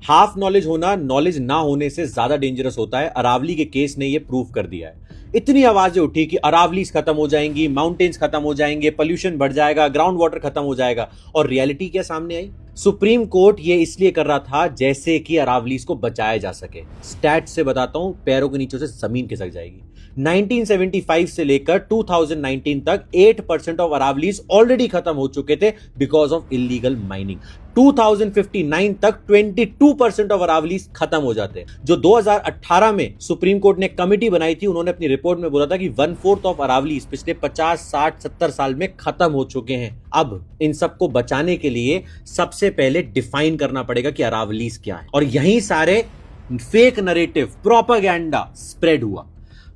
Half knowledge होना knowledge ना होने से ज्यादा डेंजरस होता है। अरावली के केस ने यह प्रूव कर दिया है। इतनी आवाजें उठी कि अरावलीज खत्म हो जाएंगी, माउंटेन्स खत्म हो जाएंगे, पोल्यूशन बढ़ जाएगा, ग्राउंड वाटर खत्म हो जाएगा, और रियलिटी क्या सामने आई? सुप्रीम कोर्ट ये इसलिए कर रहा था जैसे कि अरावलीज को बचाया जा सके। स्टैट से बताता हूं, पैरों के नीचे से जमीन खिसक जाएगी। 1975 से लेकर 2019 तक 8% ऑफ अरावलीज ऑलरेडी खत्म हो चुके थे बिकॉज ऑफ इलीगल माइनिंग। 2059 तक 22% ऑफ अरावलीज खत्म हो जाते। जो 2018 में सुप्रीम कोर्ट ने कमिटी बनाई थी, उन्होंने अपनी रिपोर्ट में बोला था कि 1/4 ऑफ अरावलीज पिछले 50, 60, 70 साल में खत्म हो चुके हैं। अब इन सबको बचाने के लिए सबसे पहले डिफाइन करना पड़ेगा कि अरावलीज क्या है, और यही सारे फेक नरेटिव, प्रोपेगेंडा स्प्रेड हुआ।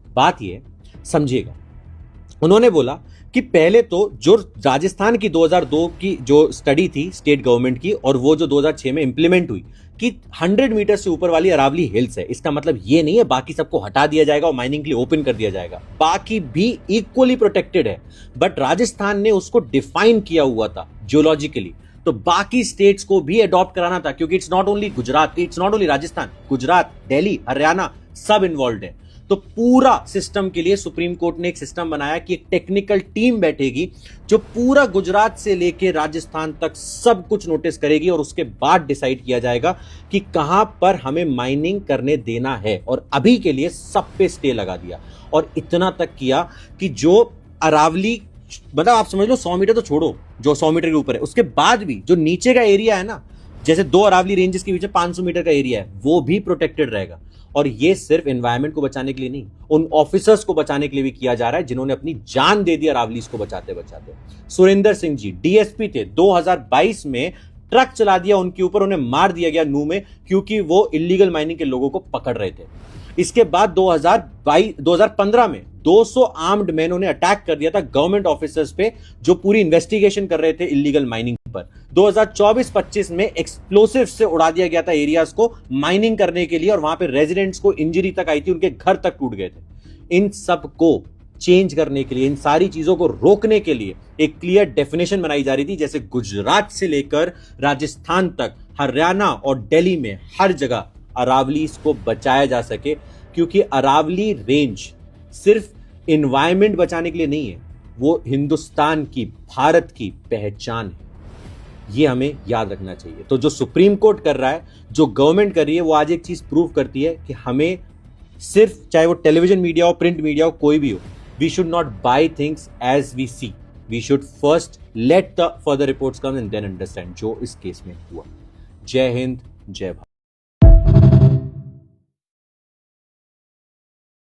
बात ये समझिएगा, उन्होंने बोला कि पहले तो जो राजस्थान की 2002 की जो स्टडी थी स्टेट गवर्नमेंट की, और वो जो 2006 में इंप्लीमेंट हुई कि 100 मीटर से ऊपर वाली अरावली हिल्स है, इसका मतलब ये नहीं है बाकी सबको हटा दिया जाएगा और माइनिंग के लिए ओपन कर दिया जाएगा। बाकी भी इक्वली प्रोटेक्टेड है, बट राजस्थान ने उसको डिफाइन किया हुआ था जियोलॉजिकली, तो बाकी स्टेट्स को भी अडॉप्ट कराना था, क्योंकि it's not only Gujarat, it's not only Rajasthan, Gujarat, Delhi, Haryana सब इन्वॉल्व है। तो पूरा सिस्टम के लिए सुप्रीम कोर्ट ने एक सिस्टम बनाया कि एक टेक्निकल टीम बैठेगी जो पूरा गुजरात से लेकर राजस्थान तक सब कुछ नोटिस करेगी, और उसके बाद डिसाइड किया जाएगा कि कहां पर हमें माइनिंग करने देना है। और अभी के लिए सब पे स्टे लगा दिया, और इतना तक किया कि जो अरावली, मतलब आप समझ लो 100 मीटर तो छोड़ो, जो 100 मीटर के ऊपर है, उसके बाद भी जो नीचे का एरिया है ना, जैसे 2 अरावली रेंजेस के पीछे 500 मीटर का एरिया है, वो भी प्रोटेक्टेड रहेगा। और ये सिर्फ एनवायरमेंट को बचाने के लिए नहीं, उन ऑफिसर्स को बचाने के लिए भी किया जा रहा है जिन्होंने अपनी जान दे दी अरावलीज को बचाते बचाते। सुरेंद्र सिंह जी डीएसपी थे, 2022 में ट्रक चला दिया उनके ऊपर, उन्हें मार दिया गया नू में, क्योंकि वो इलीगल माइनिंग के लोगों को पकड़ रहे थे। इसके बाद 2015 में 200 आर्म्ड मैनों ने अटैक कर दिया था गवर्नमेंट ऑफिसर्स पे जो पूरी इन्वेस्टिगेशन कर रहे थे इलीगल माइनिंग पर। 2024-25 में एक्सप्लोसिव से उड़ा दिया गया था एरियाज को माइनिंग करने के लिए, और वहां पे रेजिडेंट्स को इंजरी तक आई थी, उनके घर तक टूट गए थे। इन सब को चेंज करने के लिए, इन सारी चीजों को रोकने के लिए एक क्लियर डेफिनेशन बनाई जा रही थी, जैसे गुजरात से लेकर राजस्थान तक, हरियाणा और दिल्ली में हर जगह अरावलीज को बचाया जा सके, क्योंकि अरावली रेंज सिर्फ एनवायरनमेंट बचाने के लिए नहीं है, वो हिंदुस्तान की, भारत की पहचान है। ये हमें याद रखना चाहिए। तो जो सुप्रीम कोर्ट कर रहा है, जो गवर्नमेंट कर रही है, वो आज एक चीज प्रूव करती है कि हमें सिर्फ, चाहे वो टेलीविजन मीडिया हो, प्रिंट मीडिया हो, कोई भी हो, we should not buy things as we see, we should first let the further reports come and then understand, जो इस केस में हुआ। जय हिंद, जय भारत।